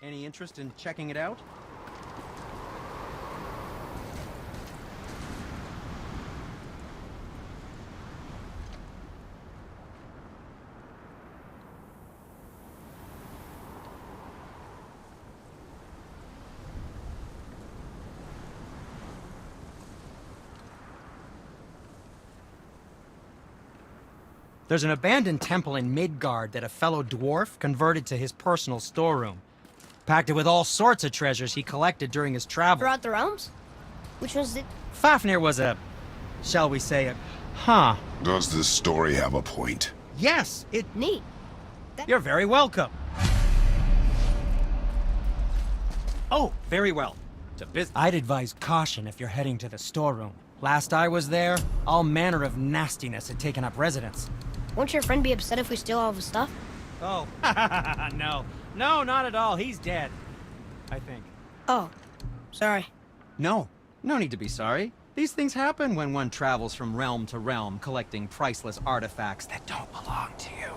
Any interest in checking it out? There's an abandoned temple in Midgard that a fellow dwarf converted to his personal storeroom. Packed it with all sorts of treasures he collected during his travel. Throughout the realms? Which was it? Fafnir was a, shall we say, huh. Does this story have a point? Yes, it... Neat. You're very welcome. Oh, very well. To business. I'd advise caution if you're heading to the storeroom. Last I was there, all manner of nastiness had taken up residence. Won't your friend be upset if we steal all of his stuff? Oh, no. No, not at all. He's dead. I think. Oh, sorry. No. No need to be sorry. These things happen when one travels from realm to realm, collecting priceless artifacts that don't belong to you.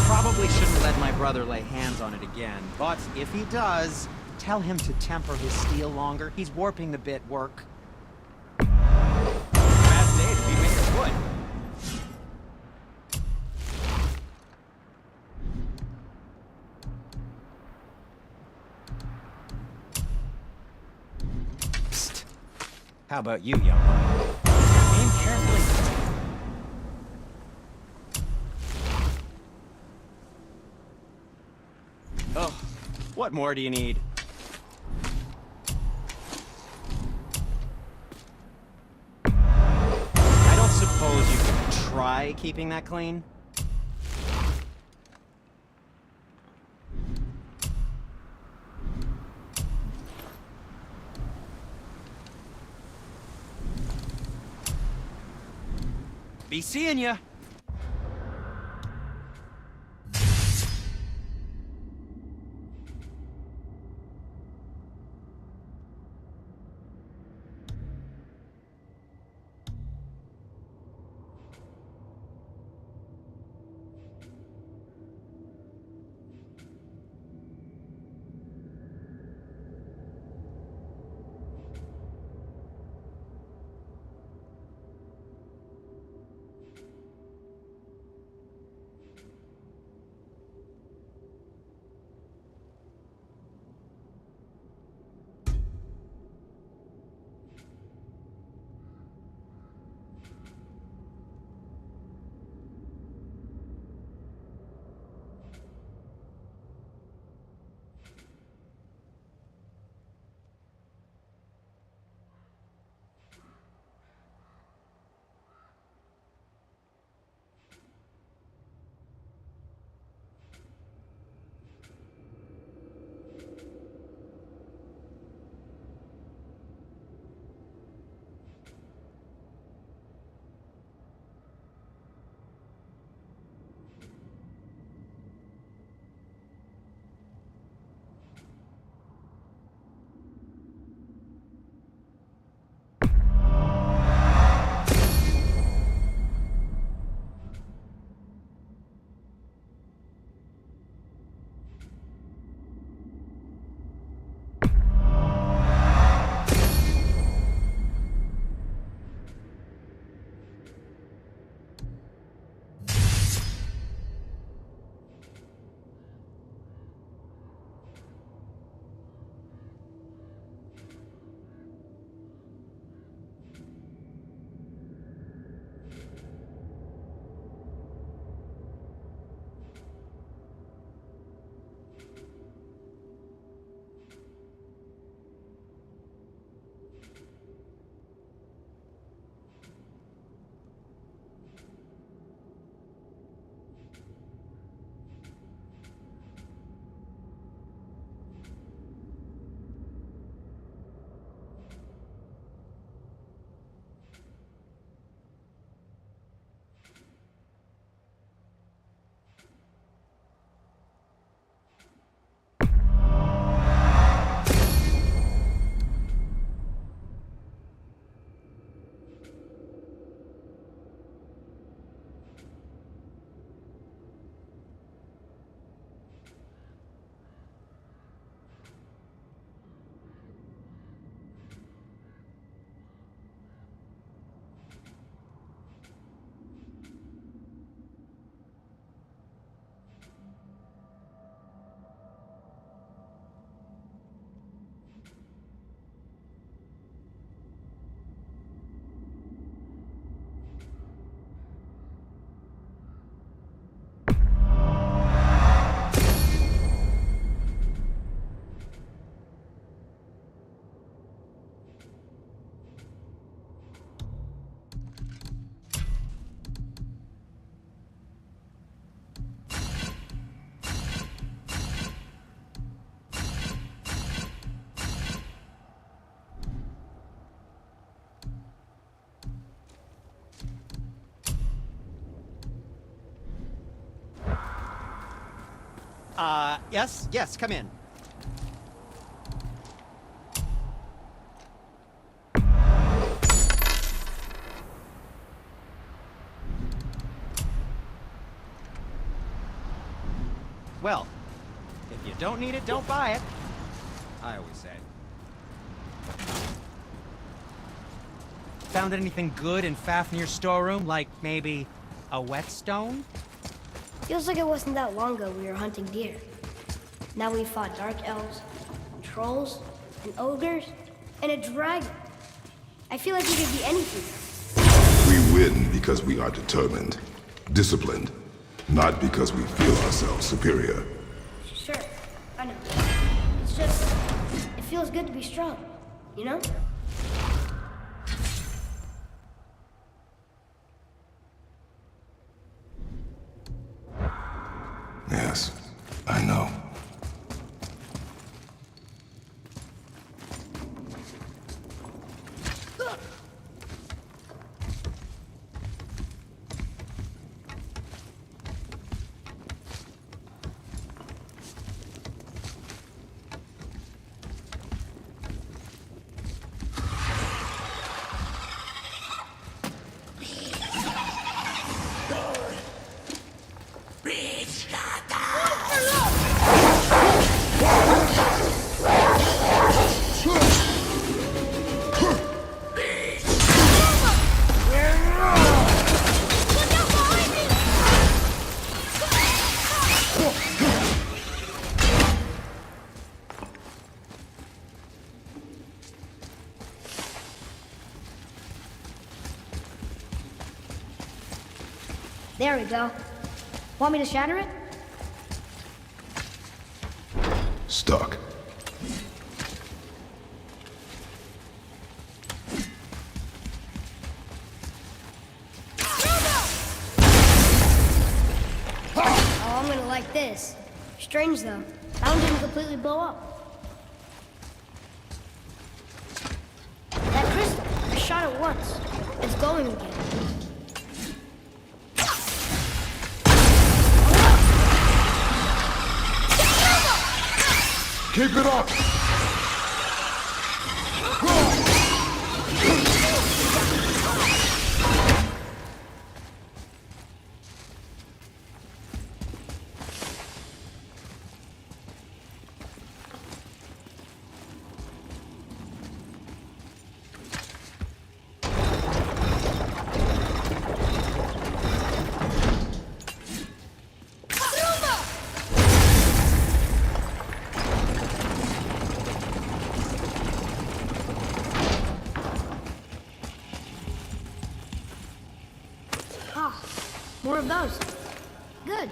Probably shouldn't let my brother lay hands on it again, but if he does, tell him to temper his steel longer. He's warping the bit work. Bad day to be made of wood. Psst. How about you, young one? Aim carefully. Oh, what more do you need? I don't suppose you could try keeping that clean? Be seeing ya! Yes, come in. Well, if you don't need it, don't buy it. I always say. Found anything good in Fafnir's storeroom? Like maybe a whetstone? Feels like it wasn't that long ago we were hunting deer. Now we fought dark elves, trolls, and ogres, and a dragon. I feel like we could be anything. We win because we are determined, disciplined, not because we feel ourselves superior. Sure, I know. It's just, it feels good to be strong, you know? Yes, I know. There we go. Want me to shatter it? Stuck. Oh, I'm gonna like this. Strange though. That one didn't completely blow up. That crystal, I shot it once. It's going again. Keep it up! More of those. Good.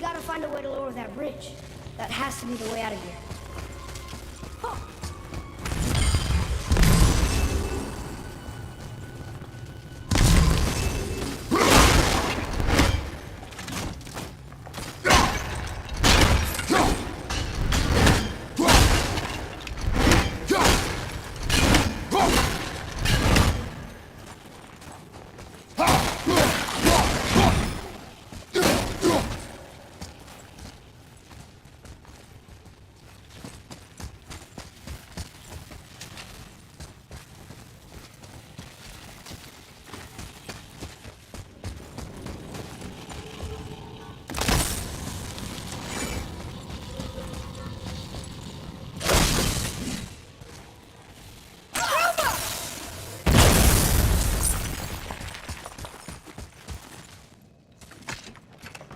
gotta find a way to lower that bridge. That has to be the way out of here.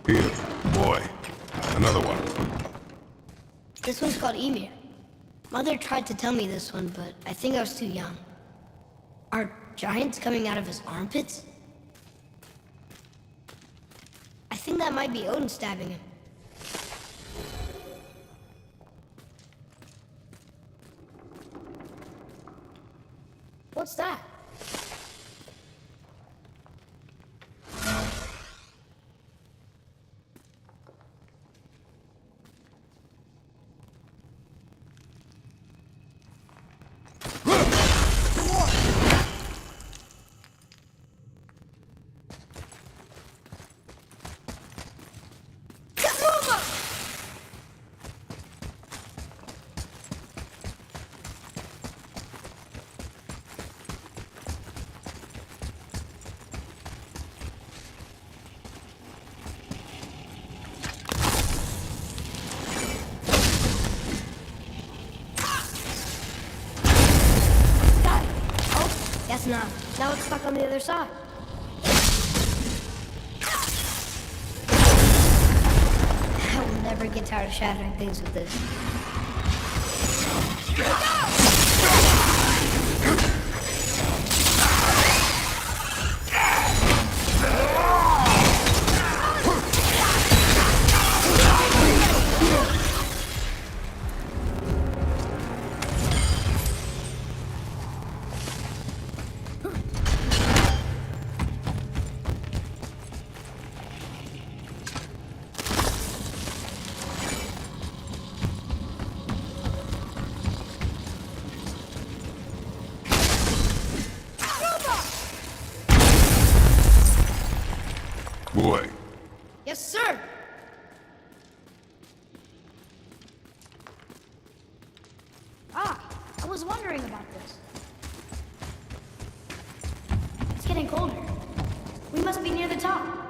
Here, boy. Another one. This one's called Emir. Mother tried to tell me this one, but I think I was too young. Are giants coming out of his armpits? I think that might be Odin stabbing him. What's that? Guess not. Now it's stuck on the other side. I will never get tired of shattering things with this. Boy. Yes, sir! I was wondering about this. It's getting colder. We must be near the top.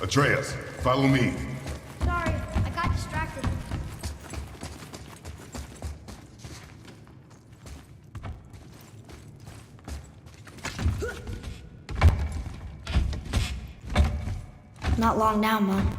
Atreus, follow me. Sorry, I got distracted. Not long now, Mom.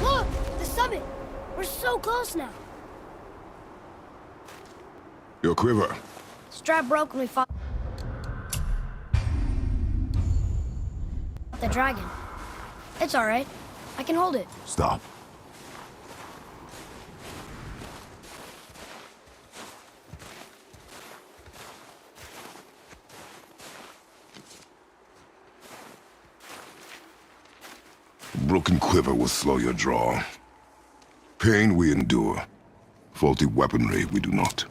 Look! The summit! We're so close now. Your quiver. Strap broke when we fought the dragon. It's all right. I can hold it. Stop. A broken quiver will slow your draw. Pain we endure. Faulty weaponry we do not.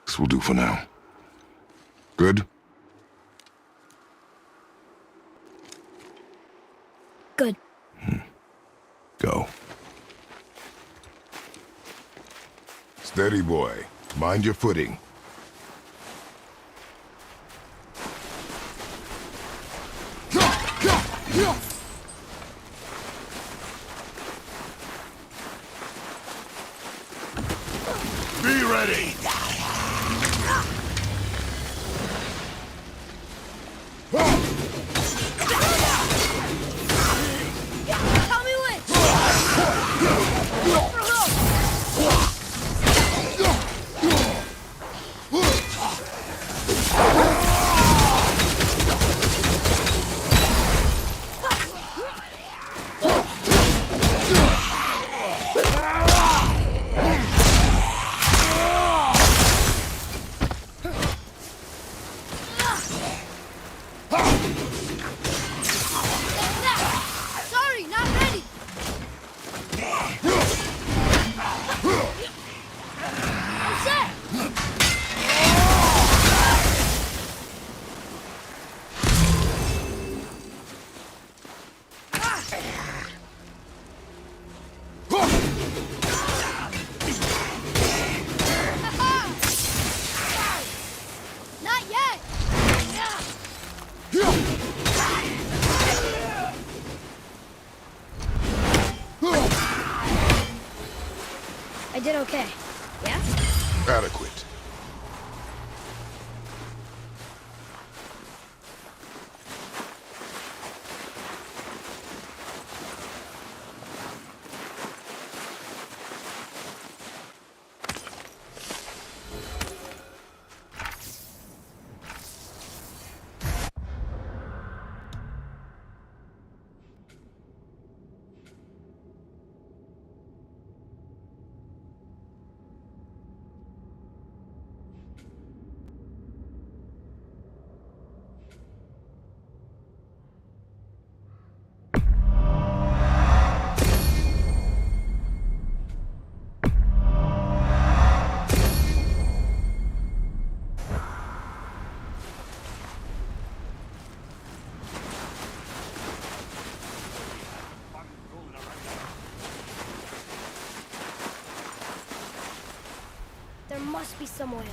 This will do for now. Good? Good. Go. Steady, boy. Mind your footing. Be ready! Tell me when! For help! Sorry, not ready! I'm set! Not yet! I did okay. Yeah? Adequate. There must be some way out.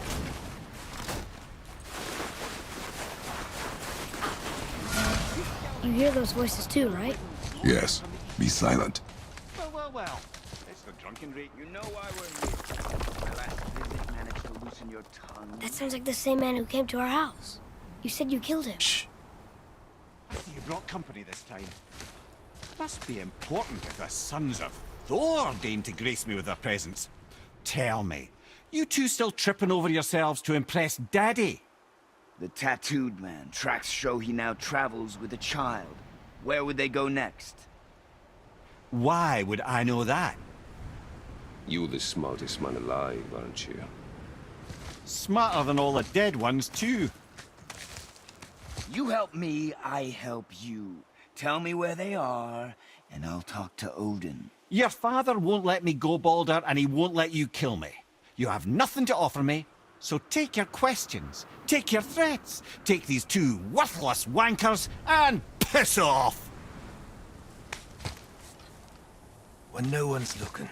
You hear those voices too, right? Yes. Be silent. Well. It's the drunken rate. You know why we're here. My last visit managed to loosen your tongue. That sounds like the same man who came to our house. You said you killed him. Shh. You brought company this time. Must be important if the sons of Thor deign to grace me with their presence. Tell me, you two still tripping over yourselves to impress Daddy? The tattooed man. Tracks show he now travels with a child. Where would they go next? Why would I know that? You're the smartest man alive, aren't you? Smarter than all the dead ones, too. You help me, I help you. Tell me where they are, and I'll talk to Odin. Your father won't let me go, Balder, and he won't let you kill me. You have nothing to offer me, so take your questions, take your threats, take these two worthless wankers, and piss off! when no one's looking.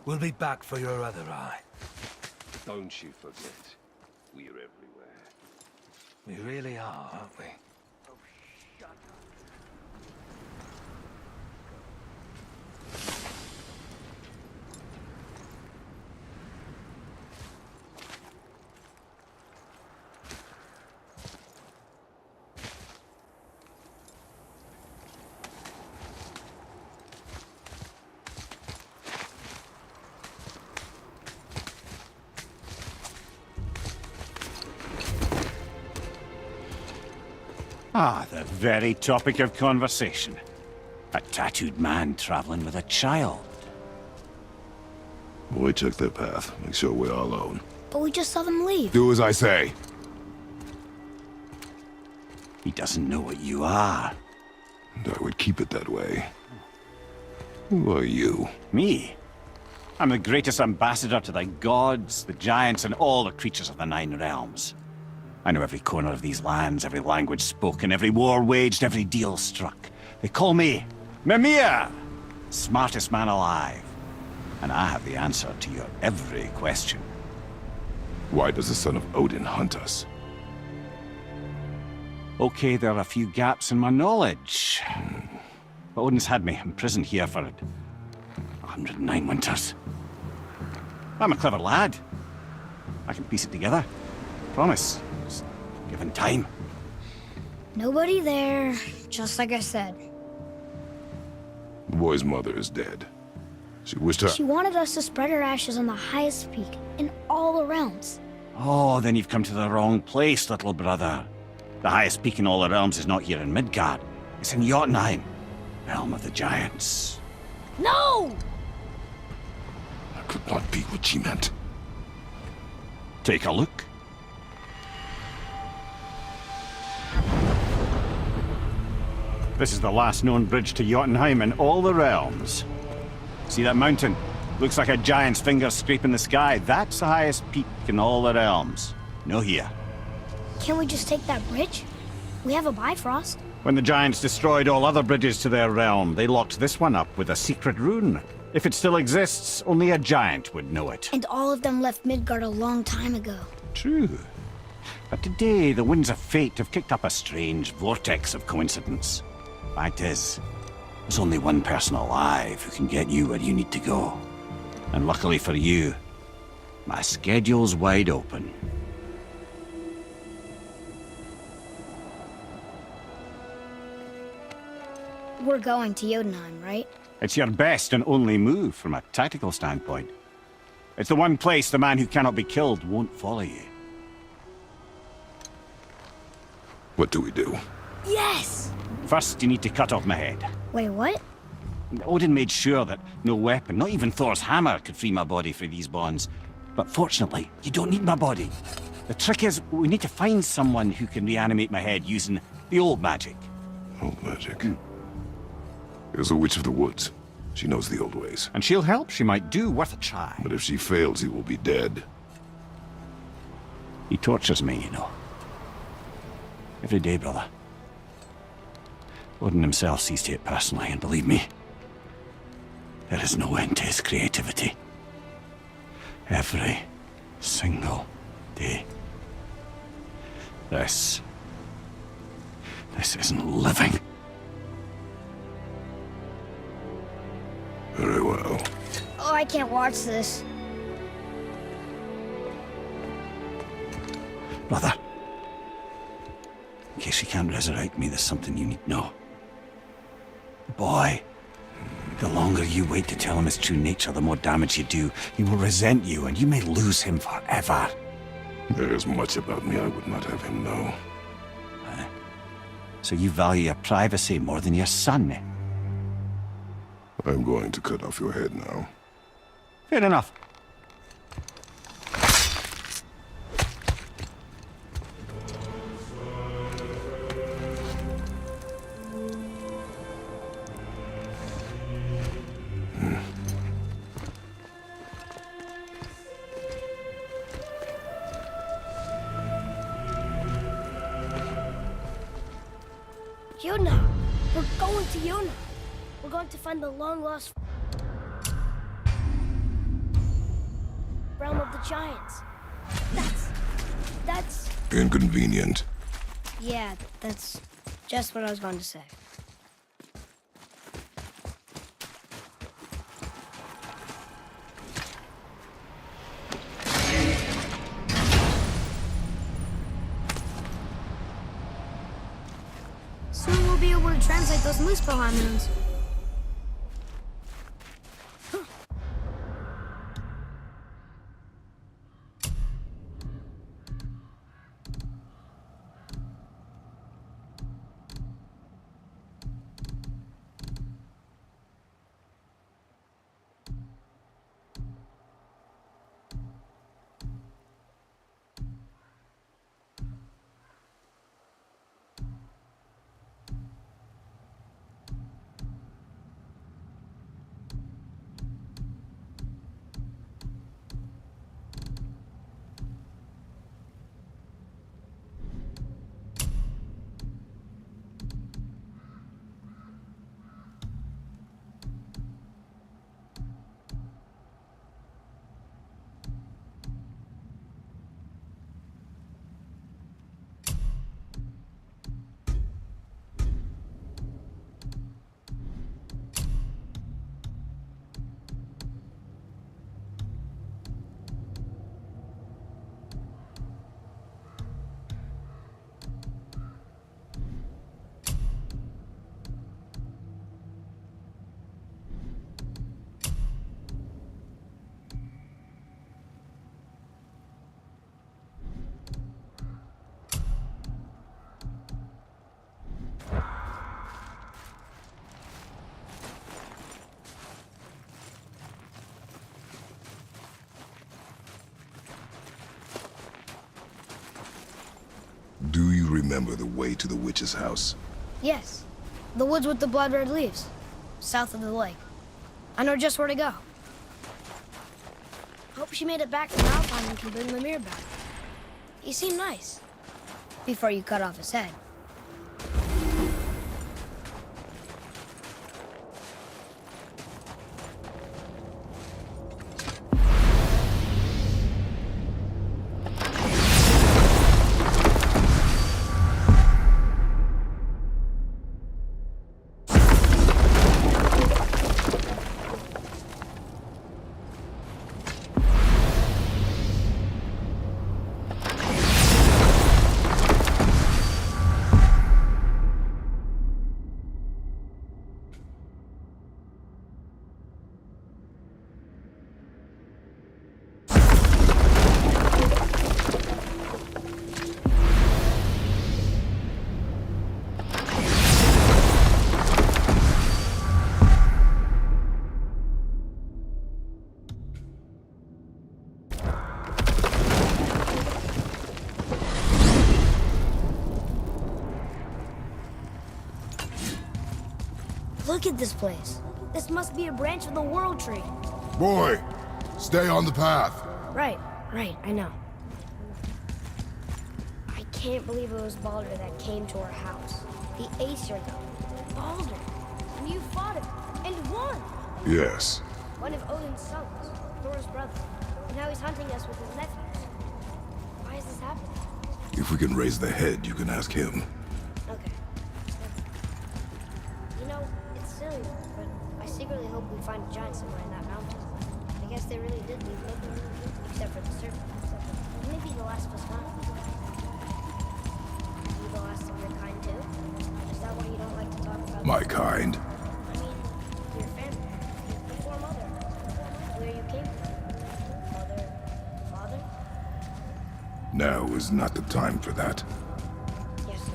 We'll be back for your other eye. Don't you forget, we're everywhere. We really are, aren't we? Ah, the very topic of conversation. A tattooed man traveling with a child. We took their path. Make sure we're all alone. But we just saw them leave. Do as I say. He doesn't know what you are. And I would keep it that way. Who are you? Me? I'm the greatest ambassador to the gods, the giants, and all the creatures of the Nine Realms. I know every corner of these lands, every language spoken, every war waged, every deal struck. They call me Mimir, smartest man alive. And I have the answer to your every question. Why does the son of Odin hunt us? Okay, there are a few gaps in my knowledge. But Odin's had me imprisoned here for 109 winters. I'm a clever lad. I can piece it together. Promise. Just given time. Nobody there, just like I said. The boy's mother is dead. She wished her... She wanted us to spread her ashes on the highest peak in all the realms. Oh, then you've come to the wrong place, little brother. The highest peak in all the realms is not here in Midgard. It's in Jotunheim, realm of the giants. No! That could not be what she meant. Take a look. This is the last known bridge to Jotunheim in all the realms. See that mountain? Looks like a giant's finger scraping the sky. That's the highest peak in all the realms. No here. Can't we just take that bridge? We have a Bifrost. When the giants destroyed all other bridges to their realm, they locked this one up with a secret rune. If it still exists, only a giant would know it. And all of them left Midgard a long time ago. True. But today, the winds of fate have kicked up a strange vortex of coincidence. Fact is, there's only one person alive who can get you where you need to go. And luckily for you, my schedule's wide open. We're going to Jotunheim, right? It's your best and only move from a tactical standpoint. It's the one place the man who cannot be killed won't follow you. What do we do? Yes! First, you need to cut off my head. Wait, what? Odin made sure that no weapon, not even Thor's hammer, could free my body from these bonds. But fortunately, you don't need my body. The trick is, we need to find someone who can reanimate my head using the old magic. Old magic. There's a witch of the woods. She knows the old ways. And she'll help. She might do. Worth a try. But if she fails, he will be dead. He tortures me, you know. Every day, brother. Odin himself sees to it personally, and believe me, there is no end to his creativity. Every single day. This isn't living. Very well. Oh, I can't watch this. Brother, in case you can't resurrect me, there's something you need to know. The boy, the longer you wait to tell him his true nature, the more damage you do. He will resent you, and you may lose him forever. There is much about me I would not have him know. So you value your privacy more than your son? I'm going to cut off your head now. Fair enough. Jotunheim! We're going to Jotunheim! We're going to find the long-lost... giants. That's... Inconvenient. Yeah, that's just what I was going to say. Soon we'll be able to translate those moose moons. Do you remember the way to the witch's house? Yes, the woods with the blood-red leaves, south of the lake. I know just where to go. Hope she made it back from Alpine and can bring Lemire back. He seemed nice. Before you cut off his head. Look at this place. This must be a branch of the World Tree. Boy, stay on the path. Right, I know. I can't believe it was Baldur that came to our house. The Aesir, though. Baldur. And you fought him, and won! Yes. One of Odin's sons, Thor's brother. And now he's hunting us with his nephews. Why is this happening? If we can raise the head, you can ask him. Okay. You know, it's silly, but I secretly hope we find a giant somewhere in that mountain. I guess they really did leave nothing, except for the serpent. Maybe the last was fun. You the last of your kind, too? Is that why you don't like to talk about... My kind. I mean, your family. Before Mother. Where you came from. Mother... Father? Now is not the time for that. Yes, sir.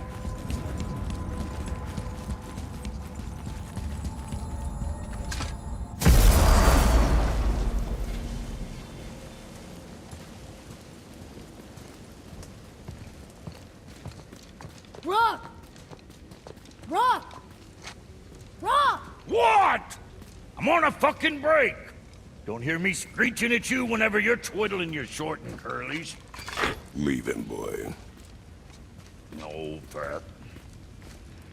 Rock! Rock! Rock! What? I'm on a fucking break. Don't hear me screeching at you whenever you're twiddling your short and curlies. Leave him, boy. No, Pat.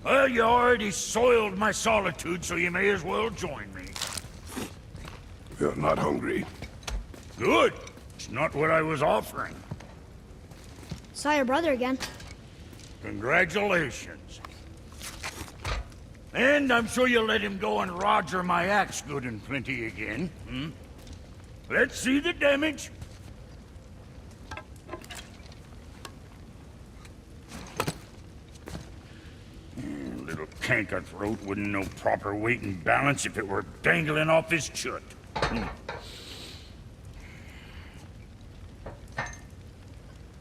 Well, you already soiled my solitude, so you may as well join me. You're not hungry. Good. That's not what I was offering. Saw your brother again. Congratulations. And I'm sure you'll let him go and roger my axe good and plenty again, hmm? Let's see the damage. Little canker-throat wouldn't know proper weight and balance if it were dangling off his chut.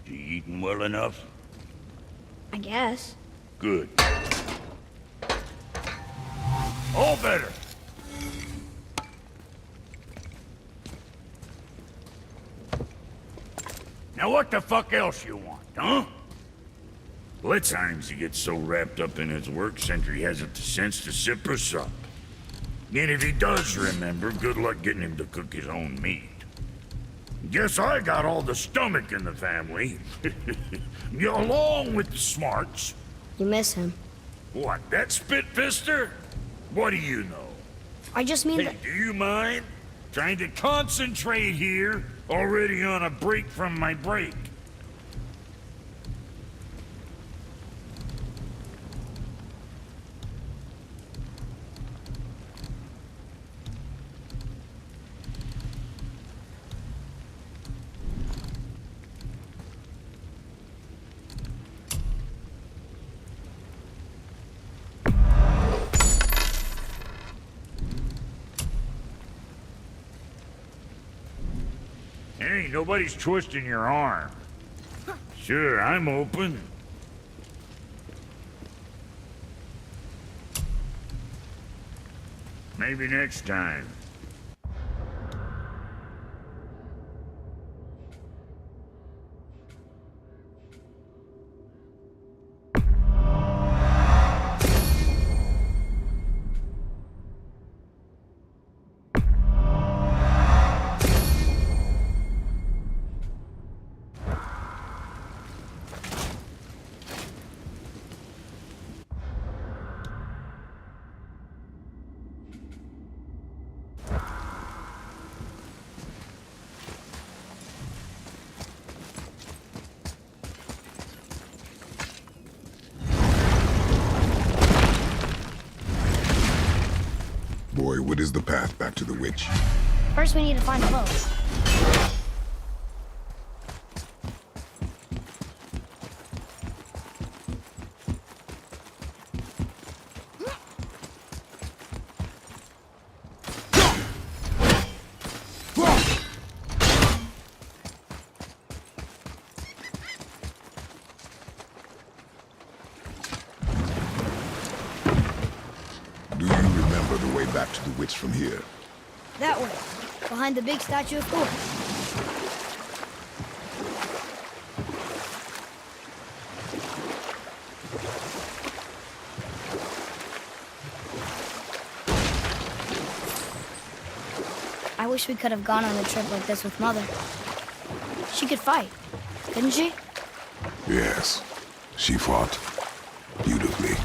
You eating well enough? I guess. Good. All better. Now what the fuck else you want, huh? Well, at times he gets so wrapped up in his work, Sentry hasn't the sense to sip or sup. And if he does remember, good luck getting him to cook his own meat. Guess I got all the stomach in the family. Along with the smarts. You miss him. What, that spit-fister? What do you know? I just mean Hey, that... do you mind? Trying to concentrate here, already on a break from my break. Hey, nobody's twisting your arm. Sure, I'm open. Maybe next time. Boy, what is the path back to the witch? First, we need to find a boat. Do you remember the way back to the witch from here? That way, behind the big statue of Thor. I wish we could have gone on a trip like this with Mother. She could fight, couldn't she? Yes. She fought beautifully.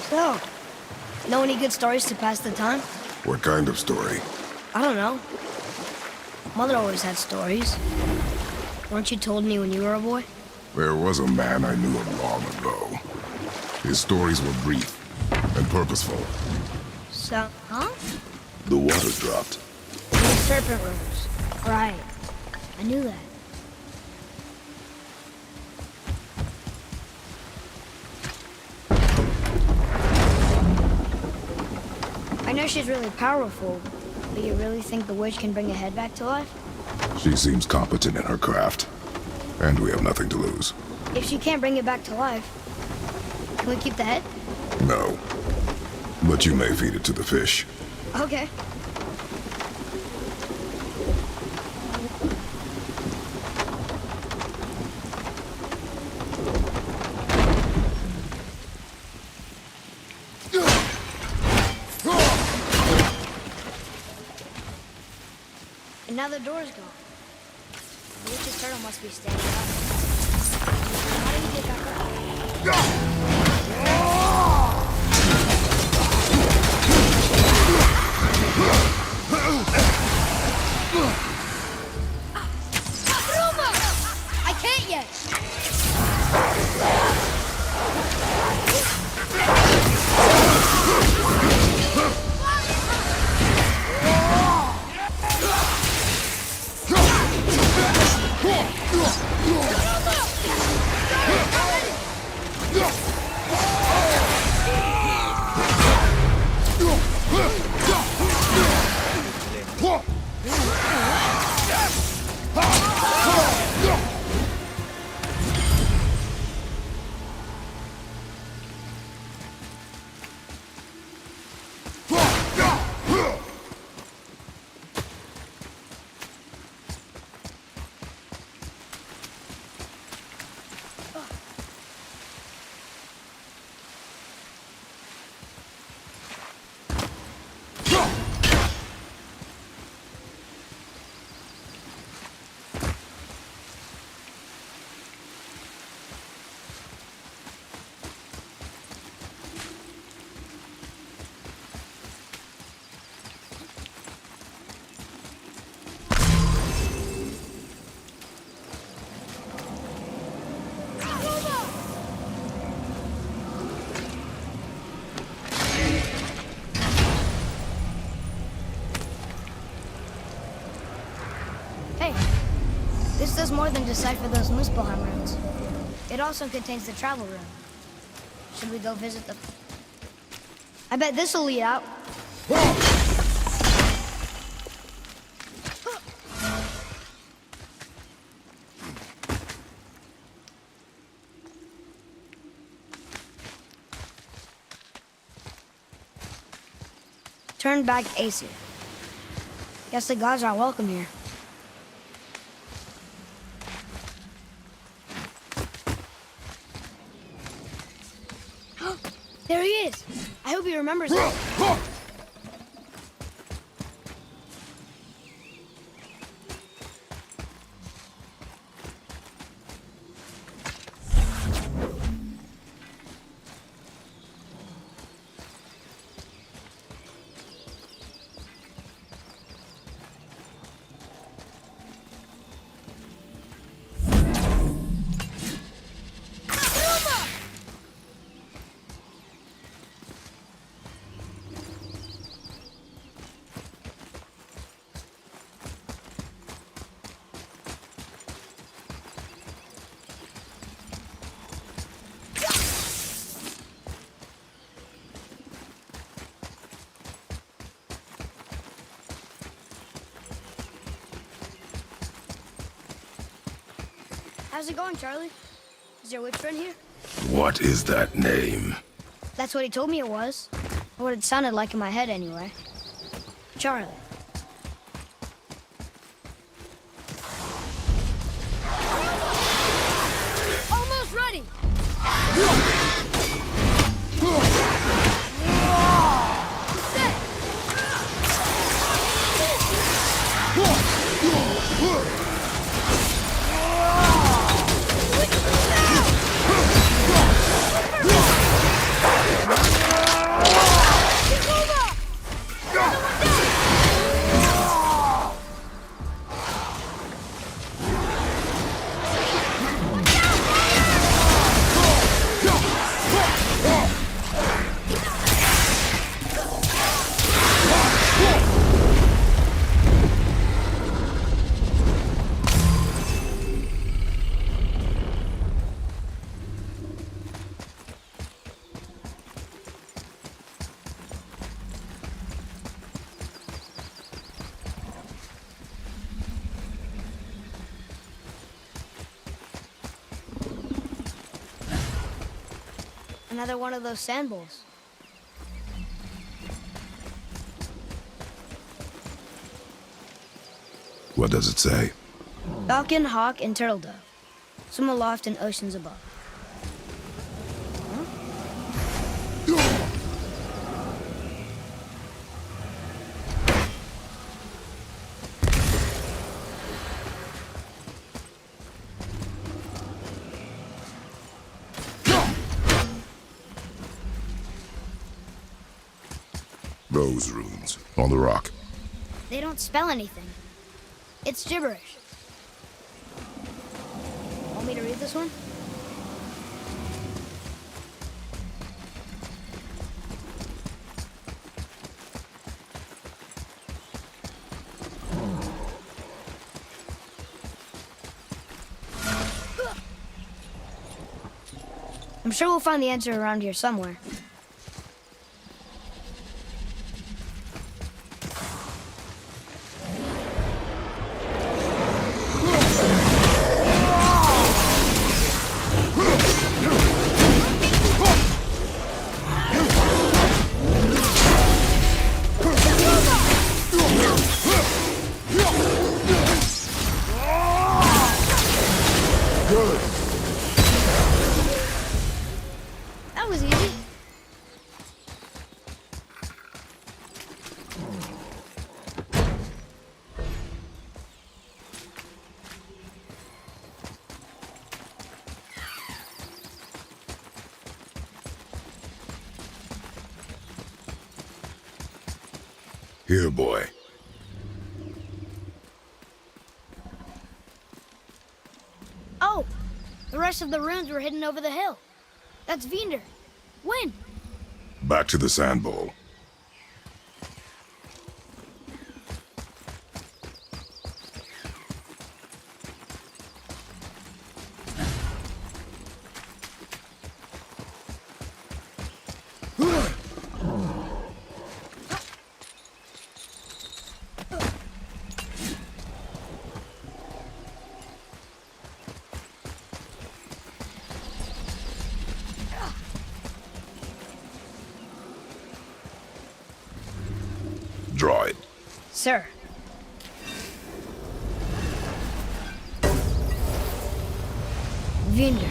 So, know any good stories to pass the time? What kind of story? I don't know. Mother always had stories. Weren't you told me when you were a boy? There was a man I knew of long ago. His stories were brief and purposeful. So, huh? The water dropped. The serpent rose. Right. I knew that. I know she's really powerful, but you really think the witch can bring a head back to life? She seems competent in her craft. And we have nothing to lose. If she can't bring it back to life, can we keep the head? No. But you may feed it to the fish. Okay. And now the door's gone. The witch's turtle must be standing up. How do we get back up? I can't yet! Hey, this does more than decipher those Muspelheim runes. It also contains the travel rune. Should we go visit the... I bet this'll lead out. Turn back Aesir. Guess the gods aren't welcome here. There he is. I hope he remembers it. How's it going, Charlie? Is your witch friend here? What is that name? That's what he told me it was. Or what it sounded like in my head, anyway. Charlie. Almost ready! Another one of those sand bowls. What does it say? Falcon, hawk, and turtle dove. Swim aloft in oceans above. Those runes on the rock. They don't spell anything. It's gibberish. Want me to read this one? I'm sure we'll find the answer around here somewhere. That was easy. Here, boy. Oh, the rest of the runes were hidden over the hill. That's Vinder. When? Back to the sand bowl. Draw it. Sir. Vinder.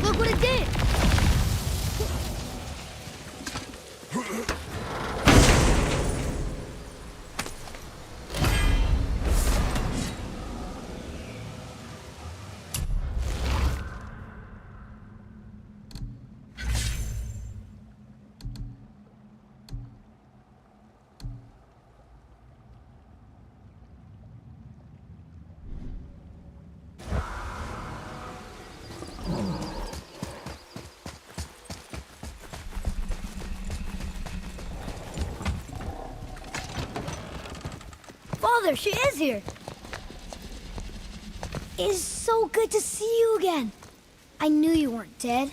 Look what it did! Father, she is here! It is so good to see you again. I knew you weren't dead.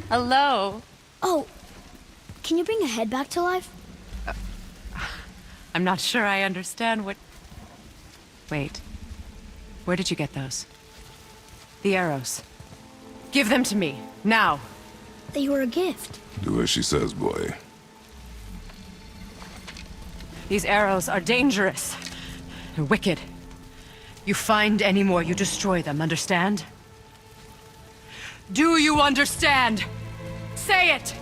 Hello. Oh, can you bring a head back to life? I'm not sure I understand what... Wait. Where did you get those? The arrows. Give them to me, now. They were a gift. Do as she says, boy. These arrows are dangerous and wicked. You find any more, you destroy them, understand? Do you understand? Say it!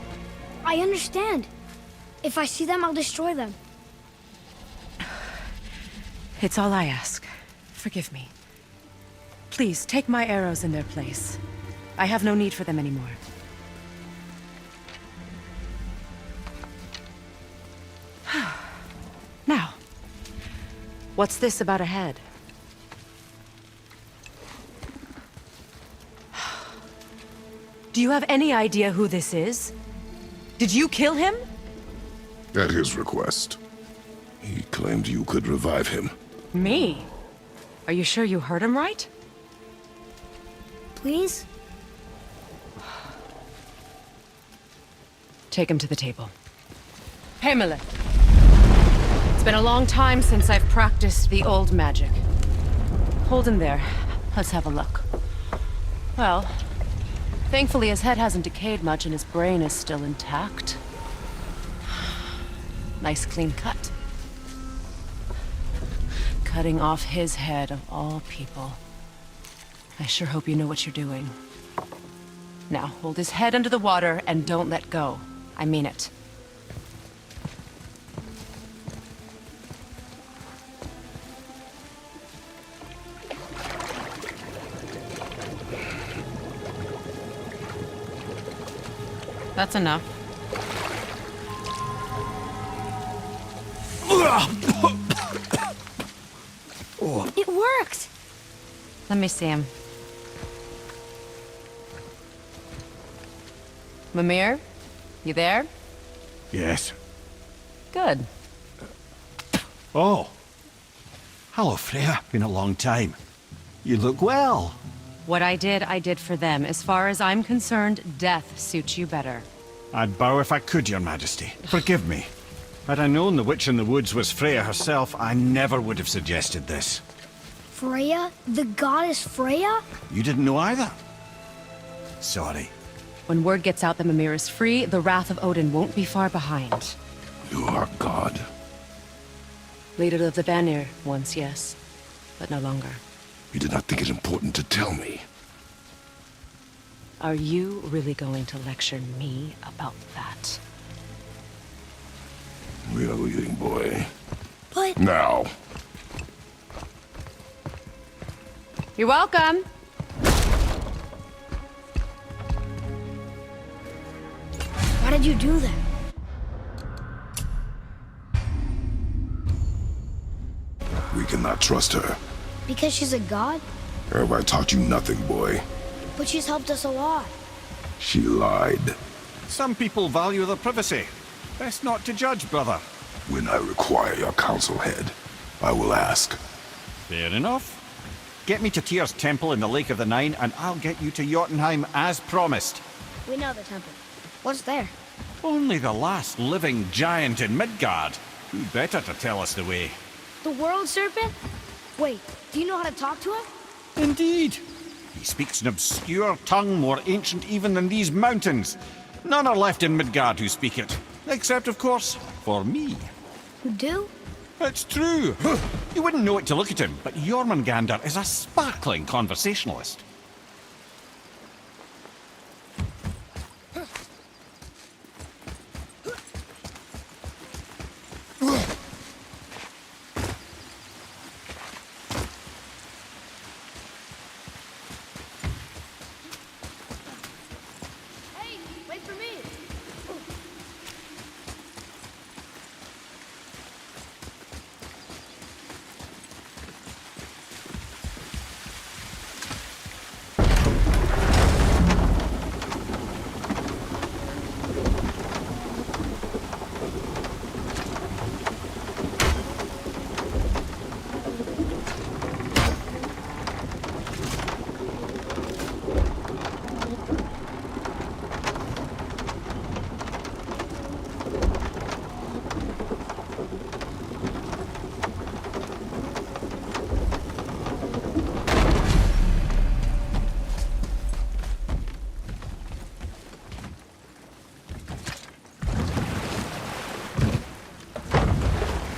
I understand. If I see them, I'll destroy them. It's all I ask. Forgive me. Please, take my arrows in their place. I have no need for them anymore. Now, what's this about a head? Do you have any idea who this is? Did you kill him? At his request. He claimed you could revive him. Me? Are you sure you heard him right? Please? Take him to the table. Pamela. It's been a long time since I've practiced the old magic. Hold him there. Let's have a look. Well, Thankfully, his head hasn't decayed much and his brain is still intact. Nice clean cut. Cutting off his head of all people. I sure hope you know what you're doing. Now, hold his head under the water and don't let go. I mean it. That's enough. It worked! Let me see him. Mimir? You there? Yes. Good. Oh. Hello, Freya. Been a long time. You look well. What I did for them. As far as I'm concerned, death suits you better. I'd bow if I could, Your Majesty. Forgive me. Had I known the witch in the woods was Freya herself, I never would have suggested this. Freya? The goddess Freya? You didn't know either? Sorry. When word gets out that Mimir is free, the wrath of Odin won't be far behind. You are God. Leader of the Vanir, once, yes. But no longer. You did not think it important to tell me. Are you really going to lecture me about that? We are leaving, boy. But... Now. You're welcome! Why did you do that? We cannot trust her. Because she's a god? Have I taught you nothing, boy? But she's helped us a lot. She lied. Some people value their privacy. Best not to judge, brother. When I require your council head, I will ask. Fair enough. Get me to Tyr's temple in the Lake of the Nine, and I'll get you to Jotunheim as promised. We know the temple. What's there? Only the last living giant in Midgard. Who better to tell us the way? The world serpent? Wait, do you know how to talk to him? Indeed. He speaks an obscure tongue more ancient even than these mountains. None are left in Midgard who speak it. Except, of course, for me. You do? It's true. You wouldn't know it to look at him, but Jormungandr is a sparkling conversationalist. Hey, wait for me!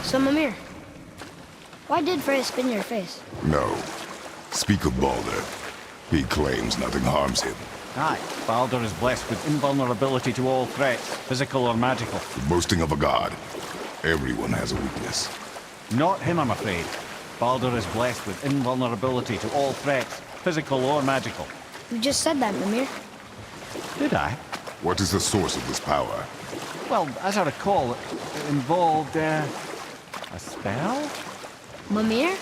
So, Mimir, why did Freya spin your face? No. Speak of Baldur. He claims nothing harms him. Aye, Baldur is blessed with invulnerability to all threats, physical or magical. The boasting of a god. Everyone has a weakness. Not him, I'm afraid. Baldur is blessed with invulnerability to all threats, physical or magical. You just said that, Mimir. Did I? What is the source of this power? Well, as I recall, it involved, a spell? Mimir?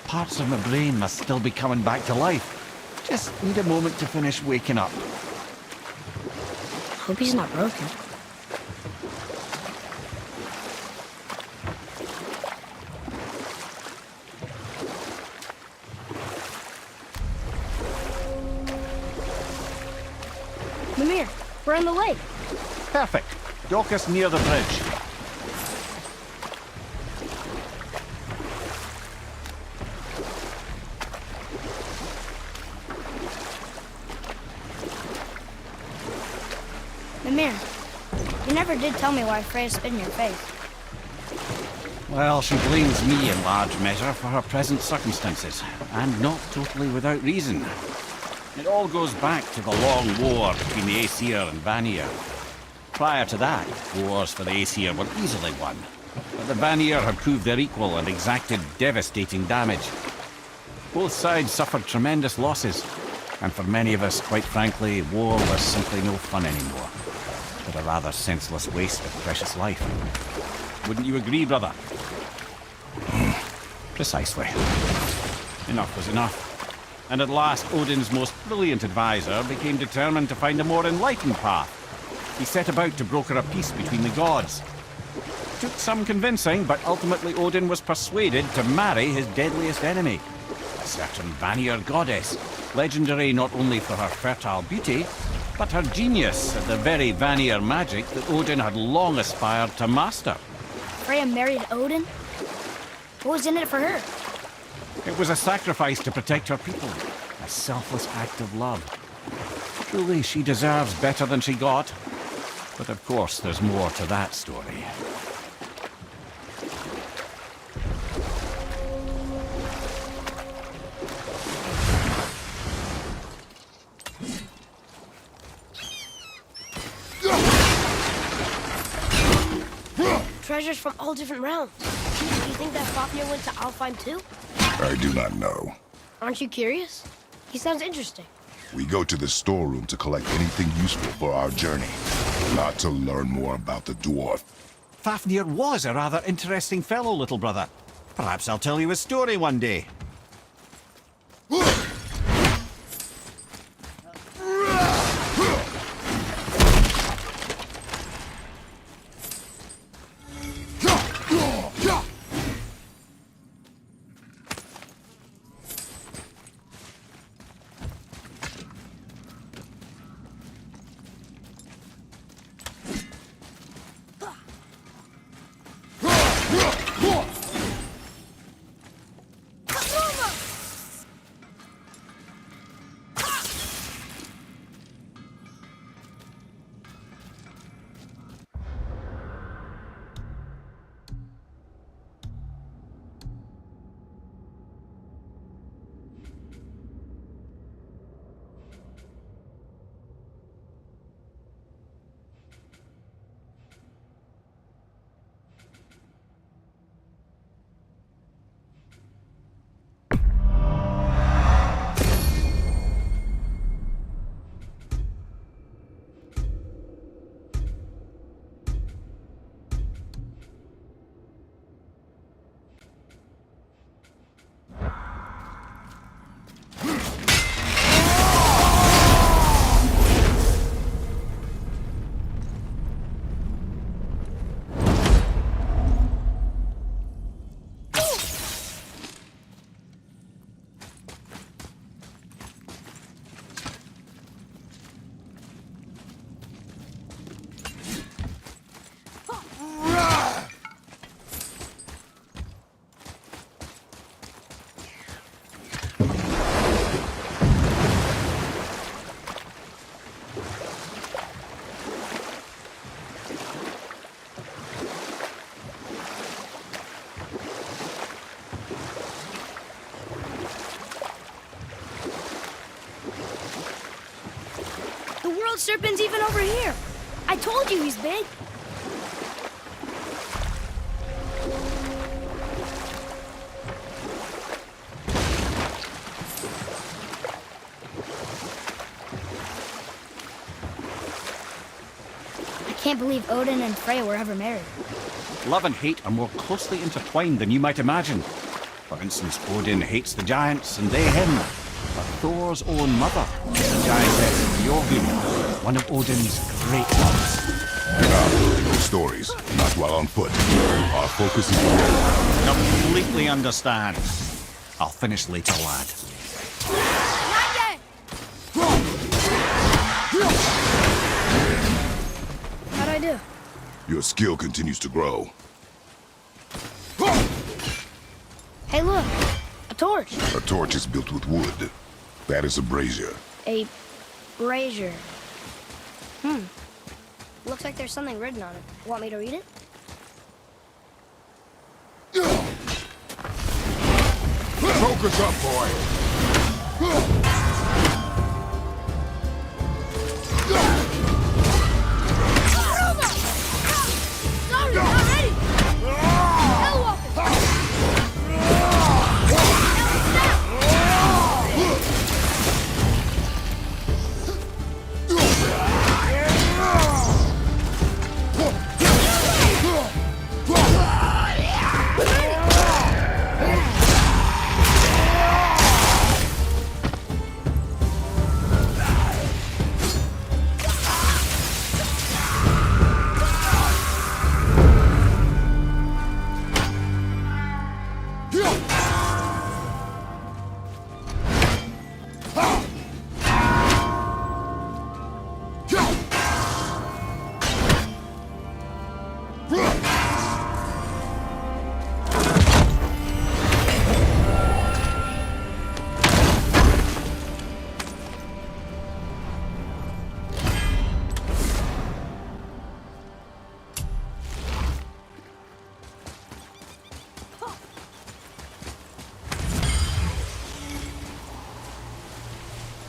Parts of my brain must still be coming back to life. Just need a moment to finish waking up. Hope he's not broken. Mimir, we're in the lake. Perfect. Dock us near the bridge. did tell me why Freya spit in your face. Well, she blames me in large measure for her present circumstances, and not totally without reason. It all goes back to the long war between the Aesir and Vanir. Prior to that, wars for the Aesir were easily won, but the Vanir had proved their equal and exacted devastating damage. Both sides suffered tremendous losses, and for many of us, quite frankly, war was simply no fun anymore, but a rather senseless waste of precious life. Wouldn't you agree, brother? Precisely. Enough was enough. And at last, Odin's most brilliant advisor became determined to find a more enlightened path. He set about to broker a peace between the gods. Took some convincing, but ultimately Odin was persuaded to marry his deadliest enemy, a certain Vanir goddess, legendary not only for her fertile beauty, but her genius at the very Vanir magic that Odin had long aspired to master. Freya married Odin? What was in it for her? It was a sacrifice to protect her people, a selfless act of love. Truly, she deserves better than she got. But of course, there's more to that story. Treasures from all different realms. Do you think that Fafnir went to Alfheim too? I do not know. Aren't you curious? He sounds interesting. We go to the storeroom to collect anything useful for our journey, not to learn more about the dwarf. Fafnir was a rather interesting fellow, little brother. Perhaps I'll tell you a story one day. Serpent's even over here. I told you he's big. I can't believe Odin and Freya were ever married. Love and hate are more closely intertwined than you might imagine. For instance, Odin hates the giants and they him. But Thor's own mother, the giantess Jotun, one of Odin's great loves. No stories, not while on foot. Our focus is the Completely understand. I'll finish later, lad. Not yet! How'd I do? Your skill continues to grow. Hey, look! A torch! A torch is built with wood. That is a brazier. A brazier. Looks like there's something written on it. Want me to read it? Focus up, boy. Sorry, not ready! Hellwalker!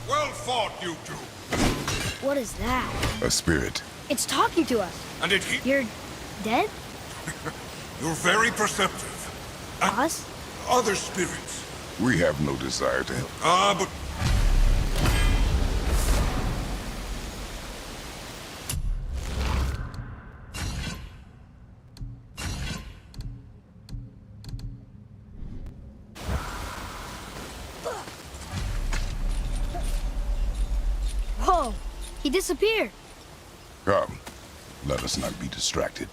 Well fought, you two. What is that? A spirit. It's talking to us. And it You're dead? You're very perceptive. Us? Other spirits. We have no desire to help. But... Whoa! He disappeared. Come, let us not be distracted.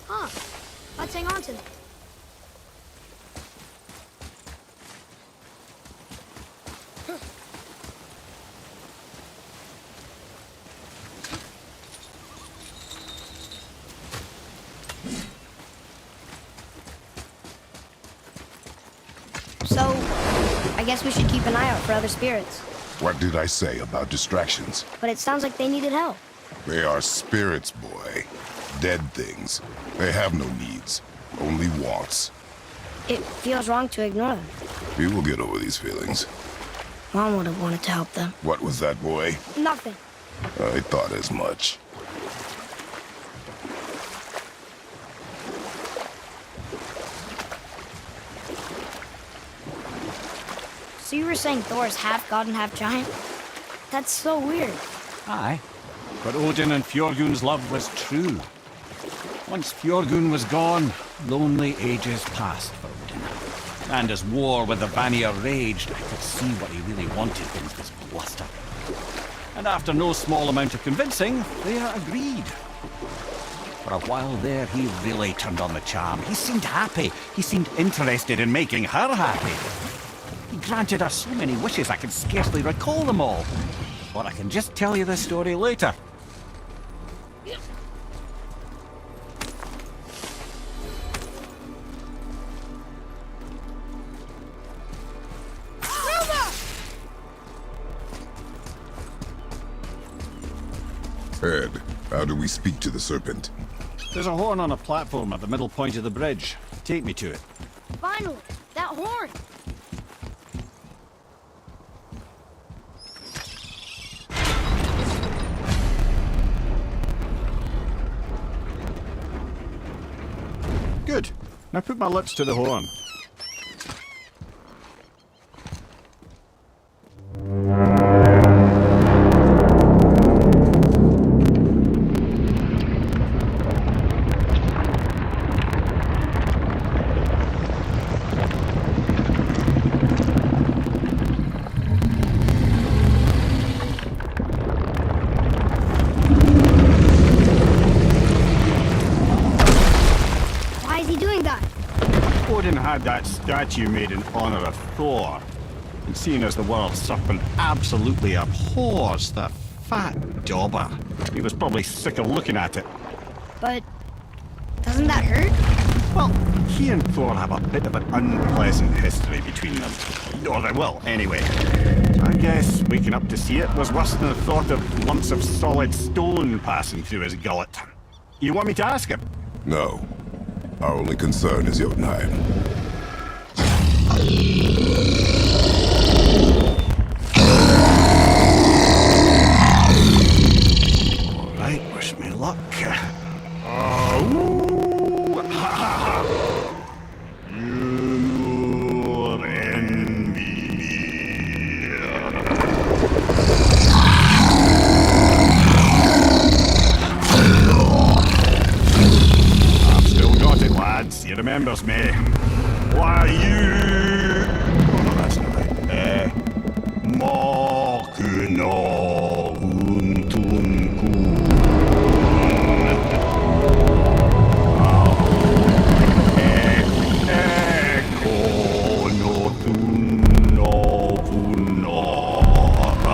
Huh. Let's hang on to them. So, I guess we should keep an eye out for other spirits. What did I say about distractions? But it sounds like they needed help. They are spirits, boy. Dead things. They have no needs, only wants. It feels wrong to ignore them. You will get over these feelings. Mom would have wanted to help them. What was that, boy? Nothing. I thought as much. So you were saying Thor is half god and half giant? That's so weird. Aye, but Odin and Fjorgun's love was true. Once Fjorgun was gone, lonely ages passed for Odin. And as war with the Vanir raged, I could see what he really wanted in his bluster. And after no small amount of convincing, they agreed. For a while there, he really turned on the charm. He seemed happy. He seemed interested in making her happy. He granted her so many wishes I can scarcely recall them all. Or I can just tell you the story later. Ed, how do we speak to the serpent? There's a horn on a platform at the middle point of the bridge. Take me to it. Finally, that horn. Good. Now put my lips to the horn. Why is he doing that? Odin had that statue made in honor of Thor. And seeing as the world serpent absolutely abhors the fat dauber, he was probably sick of looking at it. But doesn't that hurt? Well, he and Thor have a bit of an unpleasant history between them. Or they will, anyway. So I guess waking up to see it was worse than the thought of lumps of solid stone passing through his gullet. You want me to ask him? No. Our only concern is Jotunheim. Alright, wish me luck. Oh, ha ha ha! You'll envy me. I've still got it, lads. He remembers me. Why, you... Oh, no, that's not right. Mokuna Untunkun. Eko no tunno punora.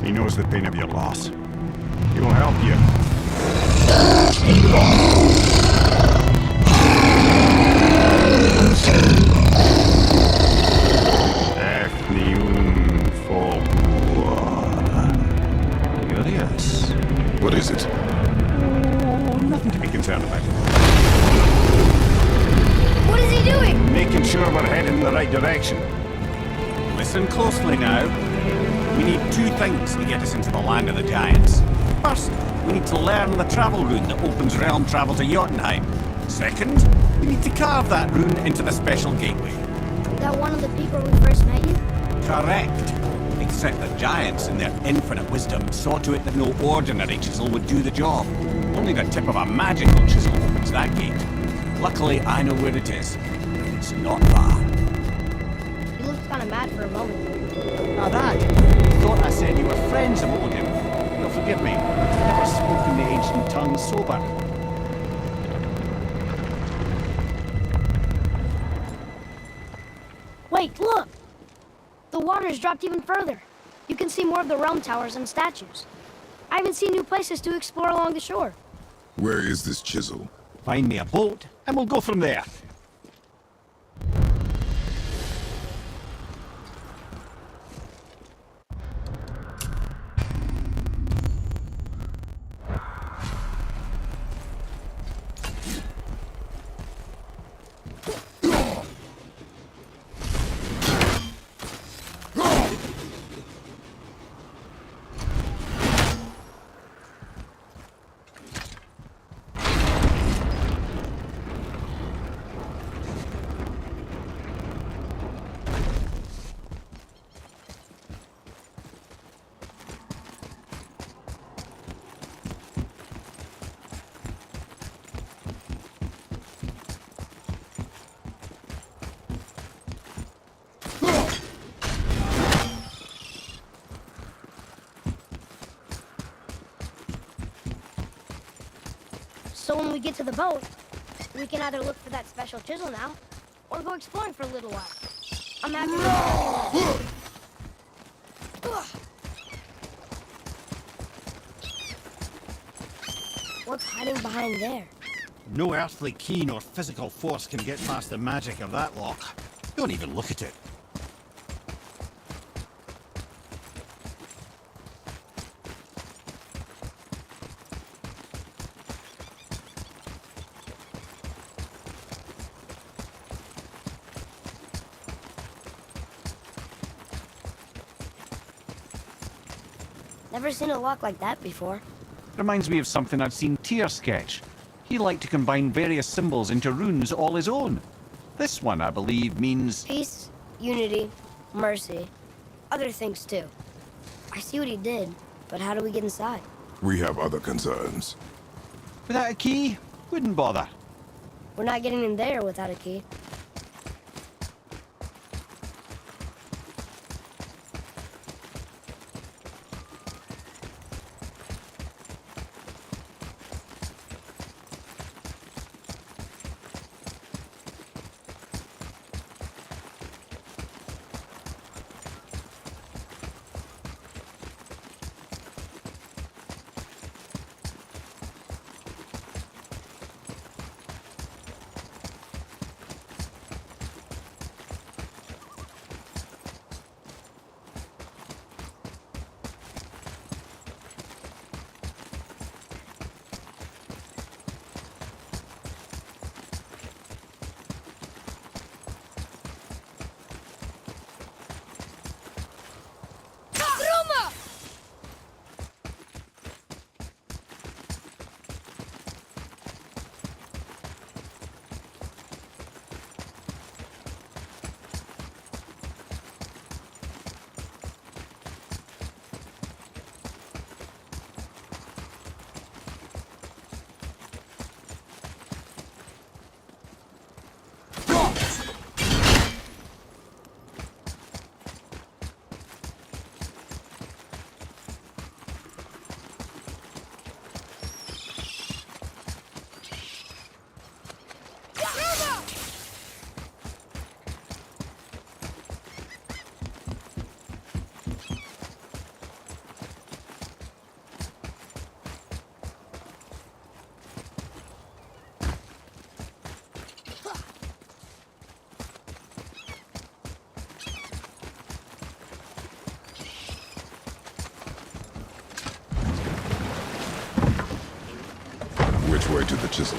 He knows the pain of your loss. He will help you. Curious. What is it? Nothing to be concerned about. What is he doing? Making sure we're heading in the right direction. Listen closely now. We need two things to get us into the land of the giants. First, we need to learn the travel rune that opens realm travel to Jotunheim. Second, we need to carve that rune into the special gateway. That one of the peak where we first met you? Correct. Except the giants, in their infinite wisdom, saw to it that no ordinary chisel would do the job. Only the tip of a magical chisel opens that gate. Luckily, I know where it is. It's not far. He looked kind of mad for a moment. Now that, thought I said you were friends of Odin. You'll forgive me. Never spoken the ancient tongue sober. Wait, look! The water's dropped even further. You can see more of the realm towers and statues. I even see new places to explore along the shore. Where is this chisel? Find me a boat, and we'll go from there. So when we get to the boat, we can either look for that special chisel now, or go exploring for a little while. I'm happy with What's hiding behind there? No earthly key nor physical force can get past the magic of that lock. Don't even look at it. Never seen a lock like that before. Reminds me of something I'd seen Tyr sketch. He liked to combine various symbols into runes all his own. This one, I believe, means... Peace, unity, mercy, other things too. I see what he did, but how do we get inside? We have other concerns. Without a key, wouldn't bother. We're not getting in there without a key. way to the chisel.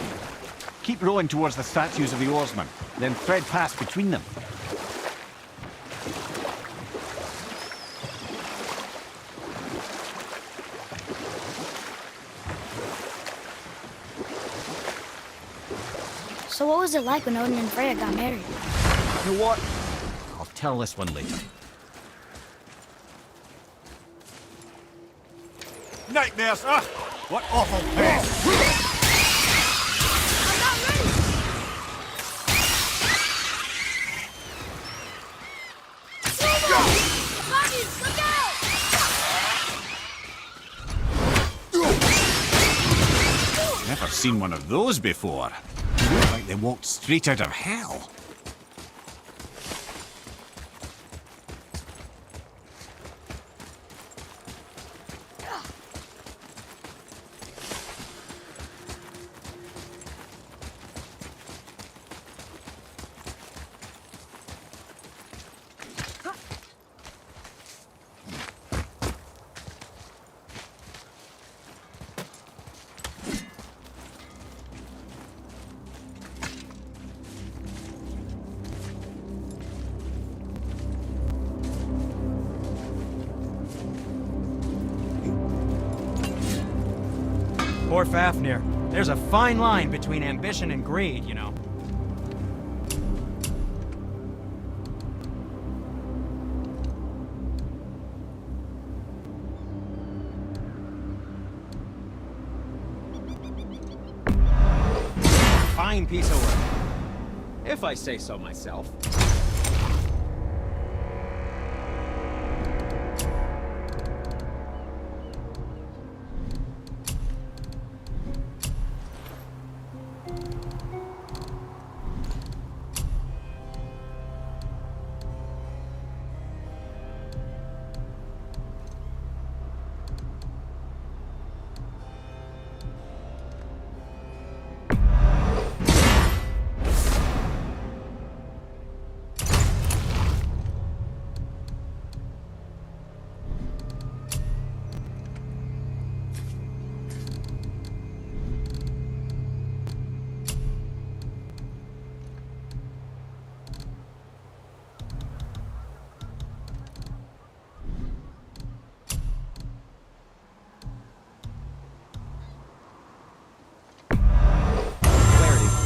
Keep rowing towards the statues of the oarsmen, then thread past between them. So what was it like when Odin and Freya got married? You know what? I'll tell this one later. Nightmares! Ah! What awful pain! Never seen one of those before. They look like they walked straight out of hell. Poor Fafnir. There's a fine line between ambition and greed, you know. Fine piece of work, if I say so myself.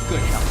Good help.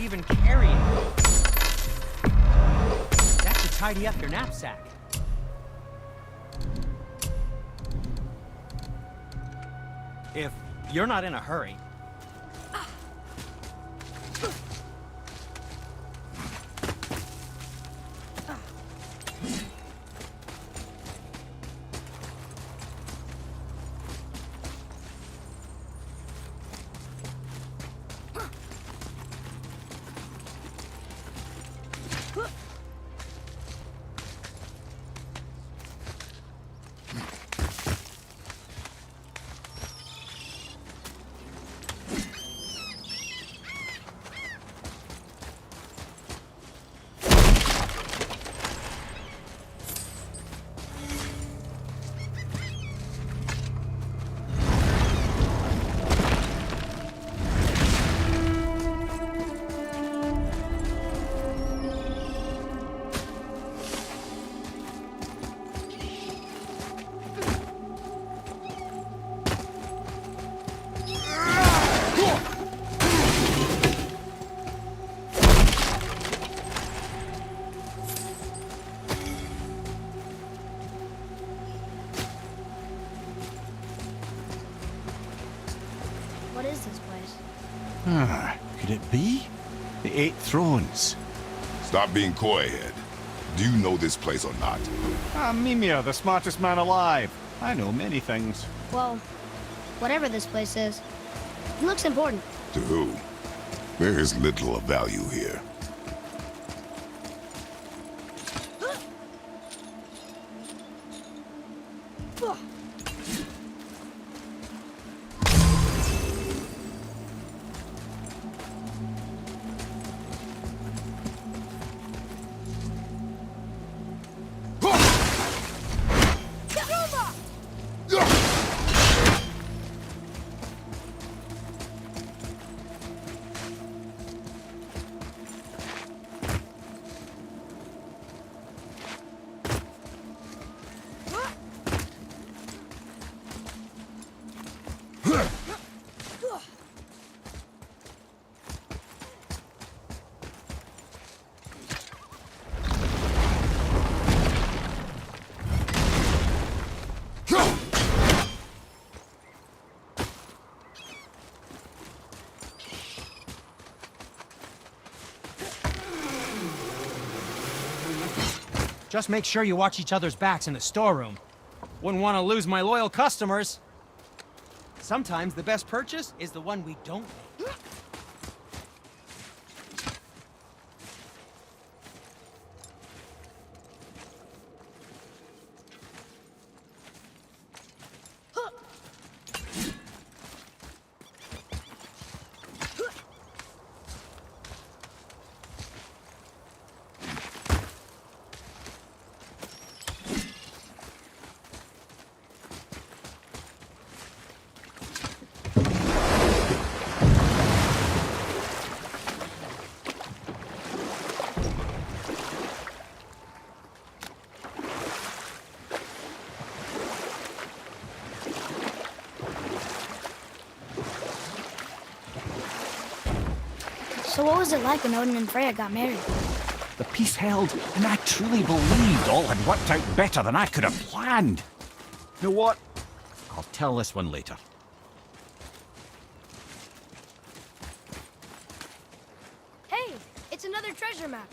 Even carrying those? That should tidy up your knapsack. If you're not in a hurry. The 8 Thrones. Stop being coy, Head. Do you know this place or not? I'm Mimir, the smartest man alive. I know many things. Well, whatever this place is, it looks important. To who? There is little of value here. Just make sure you watch each other's backs in the storeroom. Wouldn't want to lose my loyal customers. Sometimes the best purchase is the one we don't make. So what was it like when Odin and Freya got married? The peace held, and I truly believed all had worked out better than I could have planned. You know what? I'll tell this one later. Hey, it's another treasure map.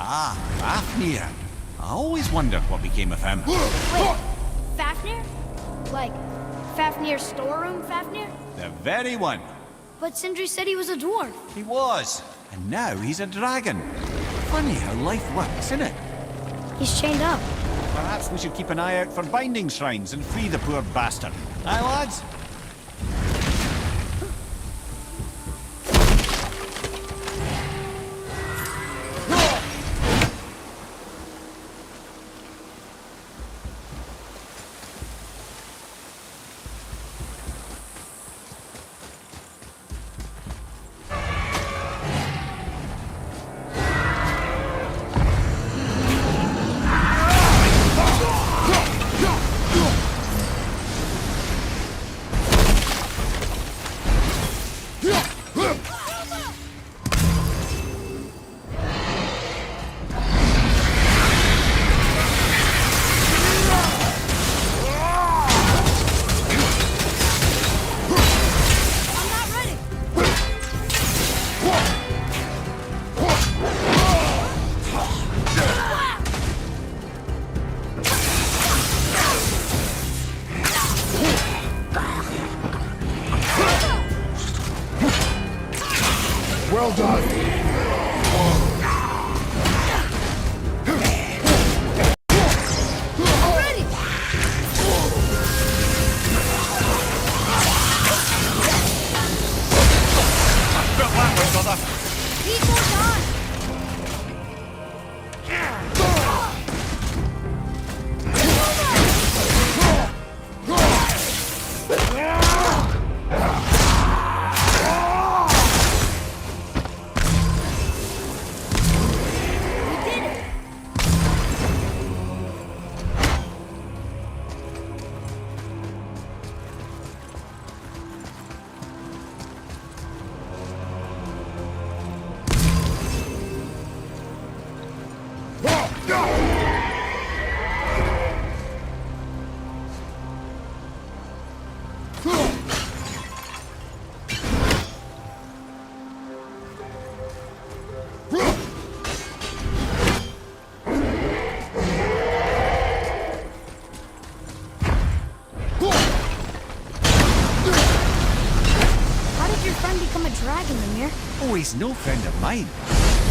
Ah, Fafnir. I always wondered what became of him. Wait, Fafnir? Like, Fafnir's storeroom Fafnir? The very one. But Sindri said he was a dwarf. He was. And now he's a dragon. Funny how life works, isn't it? He's chained up. Perhaps we should keep an eye out for binding shrines and free the poor bastard. Aye, lads? Well done. Already! Got that one, brother. Need more time! We did it! How did your friend become a dragon, Lemire? Oh, he's no friend of mine.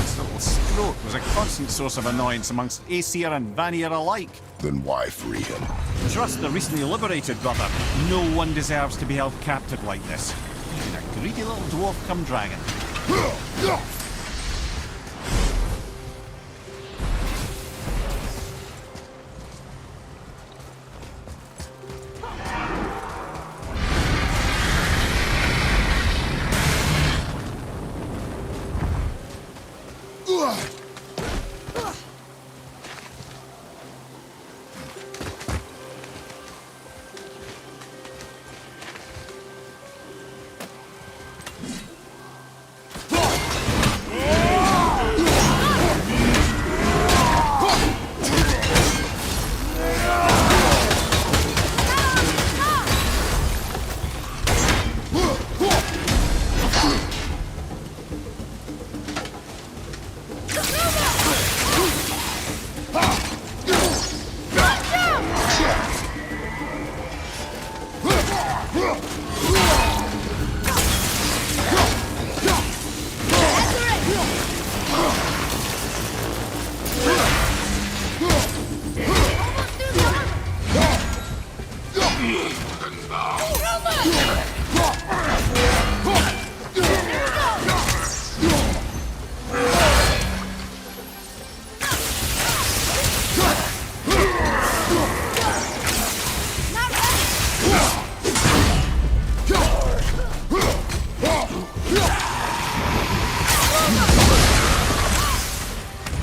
This little scrote was a constant source of annoyance amongst Aesir and Vanir alike. Then why free him? Trust the recently liberated, brother. No one deserves to be held captive like this. Even a greedy little dwarf come dragon.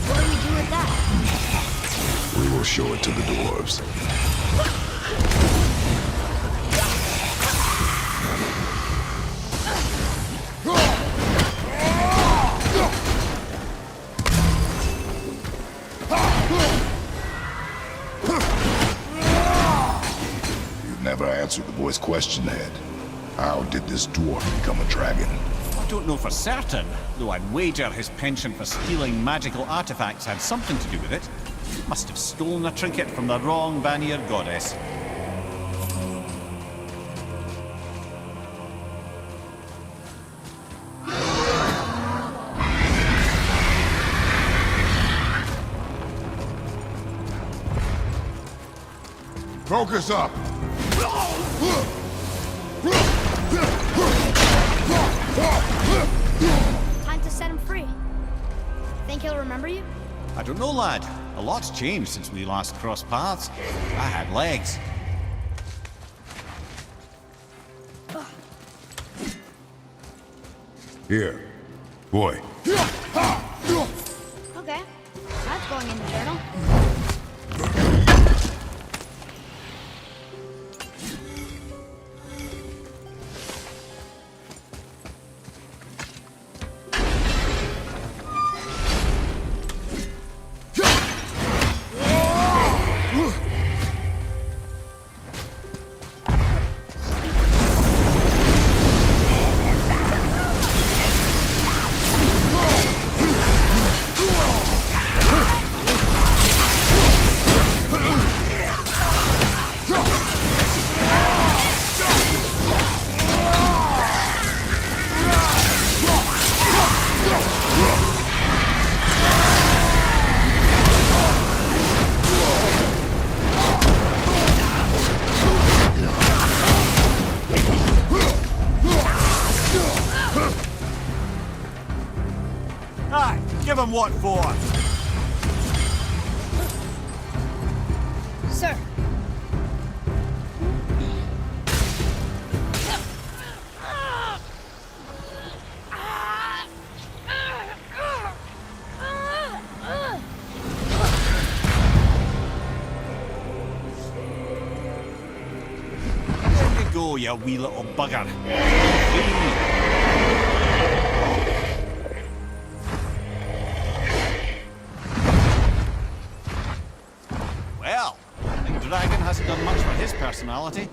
What do we do with that? We will show it to the dwarves. You never answered the boy's question, Ed. How did this dwarf become a dragon? I don't know for certain, though I'd wager his penchant for stealing magical artifacts had something to do with it. He must have stolen a trinket from the wrong Vanir goddess. Focus up! Time to set him free. Think he'll remember you? I don't know, lad. A lot's changed since we last crossed paths. I had legs. Here. Boy. Okay. That's going in the journal. him what for? Sir. There you go, you wee little bugger. Well, I think Dragon hasn't done much for his personality.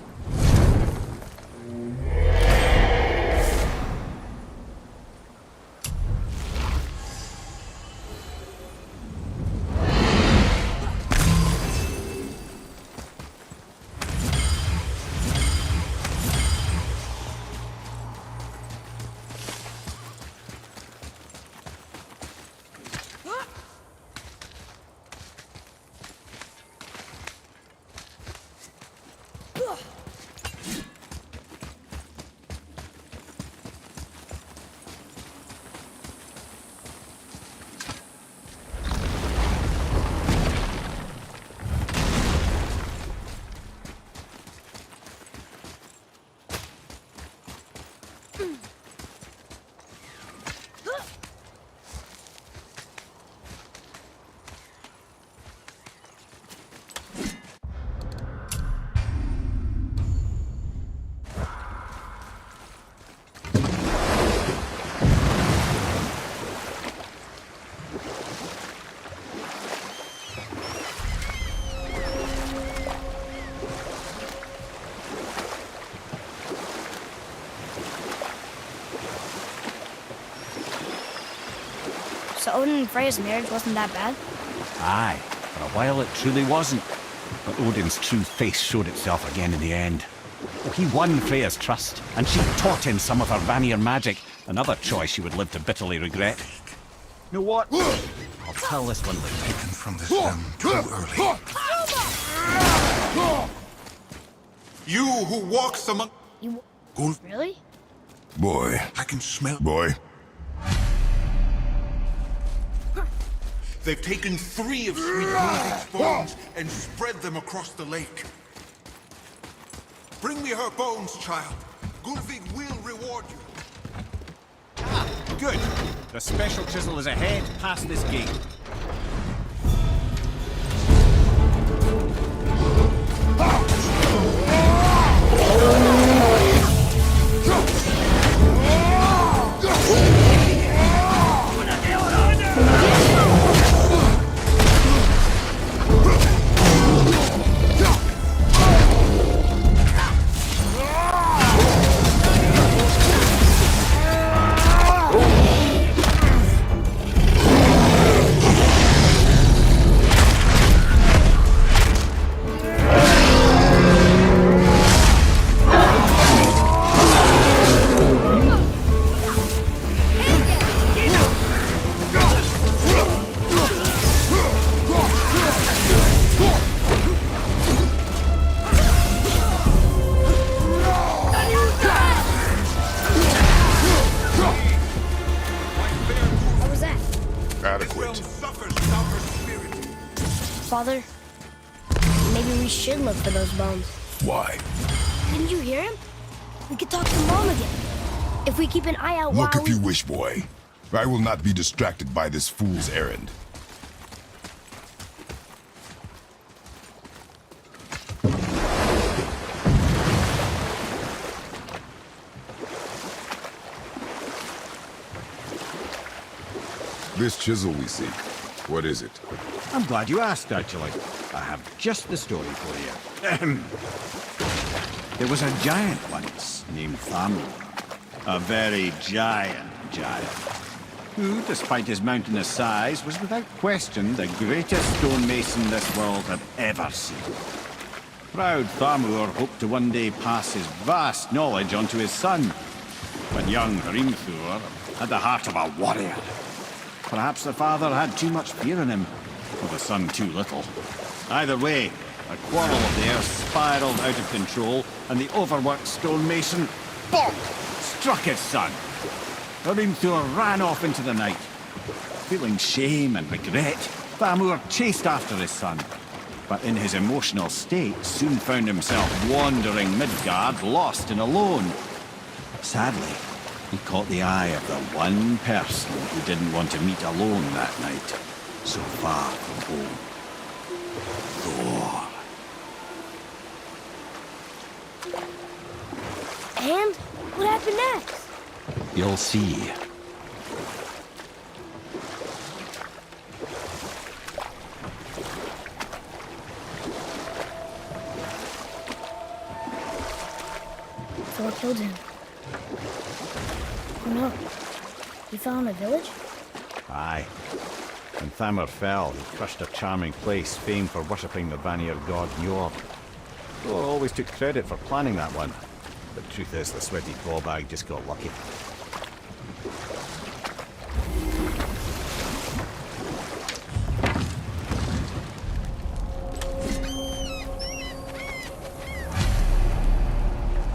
So Odin and Freya's marriage wasn't that bad? Aye, for a while it truly wasn't. But Odin's true face showed itself again in the end. Oh, he won Freya's trust, and she taught him some of her Vanir magic, another choice she would live to bitterly regret. You know what? I'll tell this one later. Taken from this realm too early. You who walks among... You... Gulf. Really? Boy. I can smell... Boy. They've taken 3 of Sweet Gulvik's bones and spread them across the lake. Bring me her bones, child. Gulvik will reward you. Ah, good. The special chisel is ahead past this gate. Father, maybe we should look for those bones. Why? Didn't you hear him? We could talk to Mom again. If we keep an eye out Look while if you wish, boy. I will not be distracted by this fool's errand. This chisel we seek, what is it? I'm glad you asked, actually. I have just the story for you. There was a giant once named Thamur. A very giant, who, despite his mountainous size, was without question the greatest stonemason this world had ever seen. Proud Thamur hoped to one day pass his vast knowledge on to his son. But young Hrimthur had the heart of a warrior. Perhaps the father had too much fear in him, or the son too little. Either way, a quarrel of theirs spiraled out of control, and the overworked stonemason, bonk, struck his son. Hrimthur ran off into the night. Feeling shame and regret, Thamur chased after his son, but in his emotional state soon found himself wandering Midgard, lost and alone. Sadly, he caught the eye of the one person who didn't want to meet alone that night, so far from home. Thor. And what happened next? You'll see. Thor killed him. Oh no. He fell in a village? Aye. When Thamur fell, he crushed a charming place famed for worshipping the Vanir god Njord. Thor always took credit for planning that one. But truth is, the sweaty ballbag just got lucky.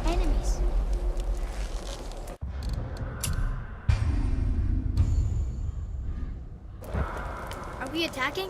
Enemies. Are we attacking?